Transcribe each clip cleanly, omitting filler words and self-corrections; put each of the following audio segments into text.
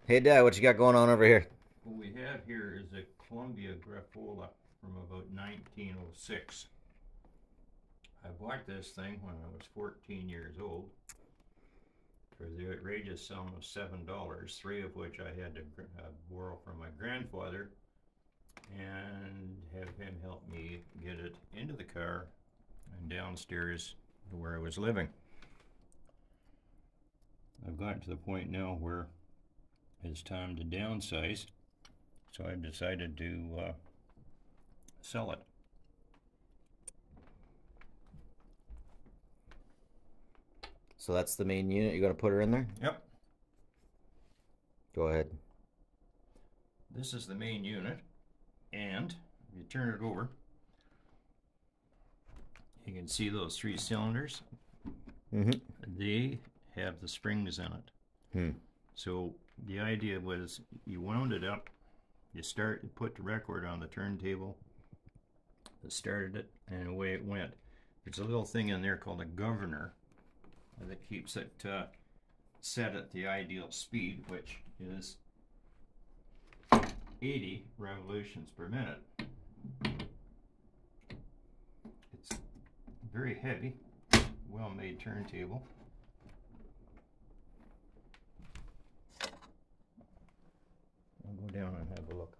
Hey Dad, what you got going on over here? What we have here is a Columbia Grafola from about 1906. I bought this thing when I was 14 years old for the outrageous sum of $7, three of which I had to borrow from my grandfather and have him help me get it into the car and downstairs to where I was living. I've gotten to the point now where it's time to downsize, so I decided to sell it. So that's the main unit. You got to put her in there? Yep. Go ahead. This is the main unit, and if you turn it over, you can see those three cylinders. They have the springs in it. So the idea was you wound it up, you put the record on the turntable that started it, and away it went. There's a little thing in there called a governor that keeps it set at the ideal speed, which is 80 revolutions per minute. It's very heavy, well-made turntable. I'll go down and have a look.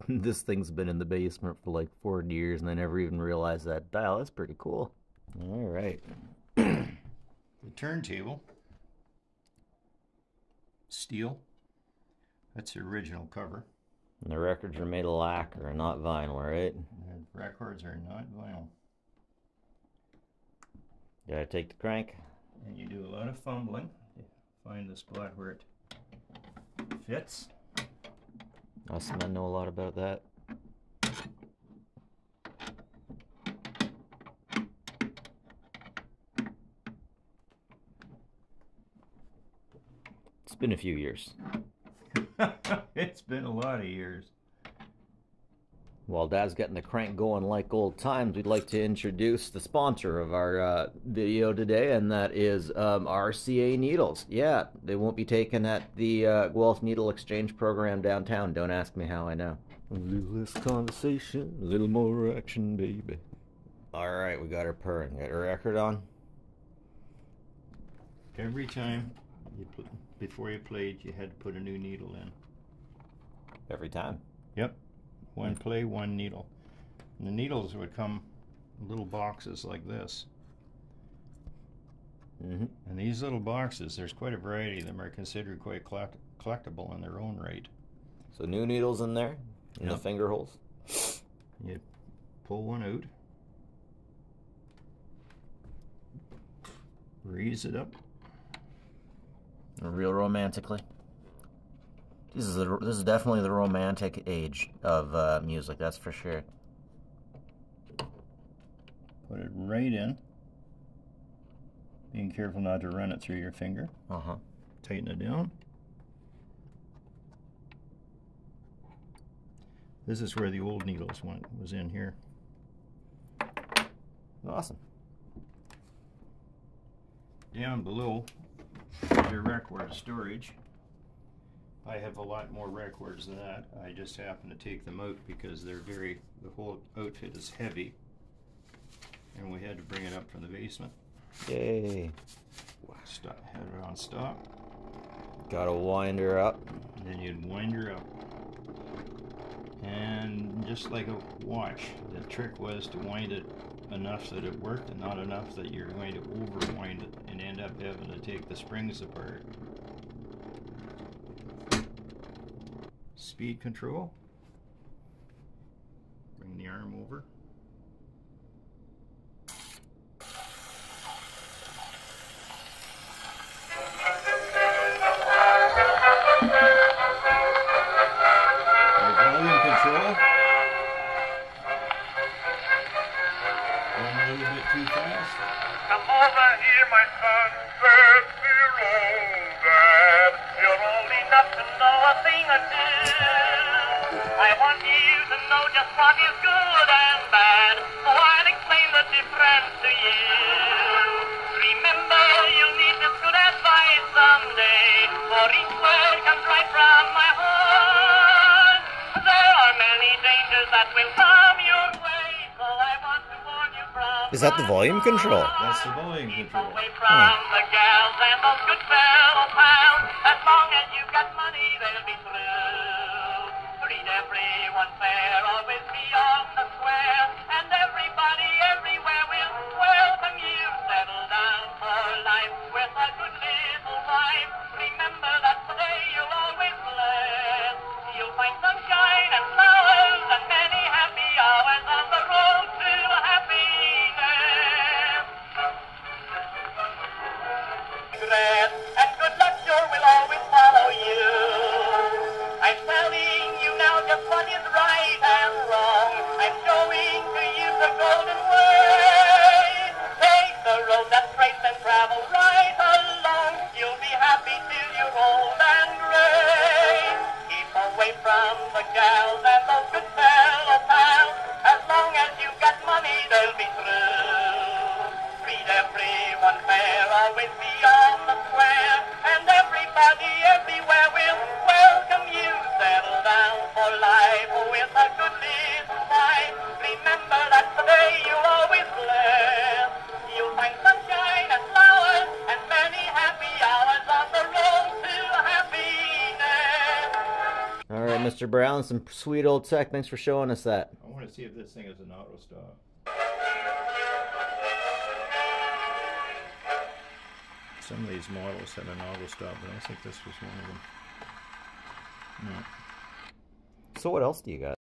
This thing's been in the basement for like 4 years and I never even realized that dial. That's pretty cool. All right. The turntable, steel. That's the original cover. And the records are made of lacquer and not vinyl, right? The records are not vinyl. Gotta take the crank. And you do a lot of fumbling to find the spot where it fits. Us men know a lot about that. It's been a few years. It's been a lot of years. While Dad's getting the crank going like old times, we'd like to introduce the sponsor of our video today, and that is RCA Needles. Yeah, they won't be taken at the Guelph Needle Exchange Program downtown. Don't ask me how I know. A little less conversation, a little more action, baby. All right, we got her purring. Got her record on? Every time before you played, you had to put a new needle in. Every time? Yep. One play, one needle. And the needles would come in little boxes like this. And these little boxes, there's quite a variety of them, are considered quite collectible in their own right. So new needles in there, in the finger holes. You pull one out, raise it up. Real romantically. This is definitely the romantic age of music, that's for sure. Put it right in. Being careful not to run it through your finger. Tighten it down. This is where the old needles was in here. Awesome. Down below is your record storage. I have a lot more records than that. I just happen to take them out because the whole outfit is heavy, and we had to bring it up from the basement. Yay. Had it on stop. Gotta wind her up. And then you'd wind her up. And just like a watch, the trick was to wind it enough that it worked and not enough that you're going to overwind it and end up having to take the springs apart. Speed control. Bring the arm over. Volume control. Going a little bit too fast. Come over here, my son, said the old dad. You're old enough to know a thing or two. I want you to know just what is good and Is that the volume control? That's the volume control. Away from the gals and those good fellow pals. As long as you got money, they'll be through. Treat everyone fair, always be on the square. And everybody everywhere will welcome you. Settle down for life with a good little wife. Remember that's the day you'll always live. You'll find sunshine and flowers and many happy hours on the road to happiness. And good luck sure will always follow you. I'm telling you now just what is right and wrong. I'm showing to you the golden way. Take the road that's straight and travel right along. You'll be happy till you're old and gray. Keep away from the gals and those good fellow pals. As long as you've got money, they'll be through. Treat everyone fair, always be on the square. And everybody everywhere will welcome you. Settle down for life with a good little wife. Remember that's the day you'll always live. You'll find sunshine and flowers and many happy hours on the road to happiness. All right, Mr. Brown, some sweet old tech. Thanks for showing us that. I want to see if this thing is an auto stop. Some of these models had an auto stop, but I think this was one of them. No. So what else do you got?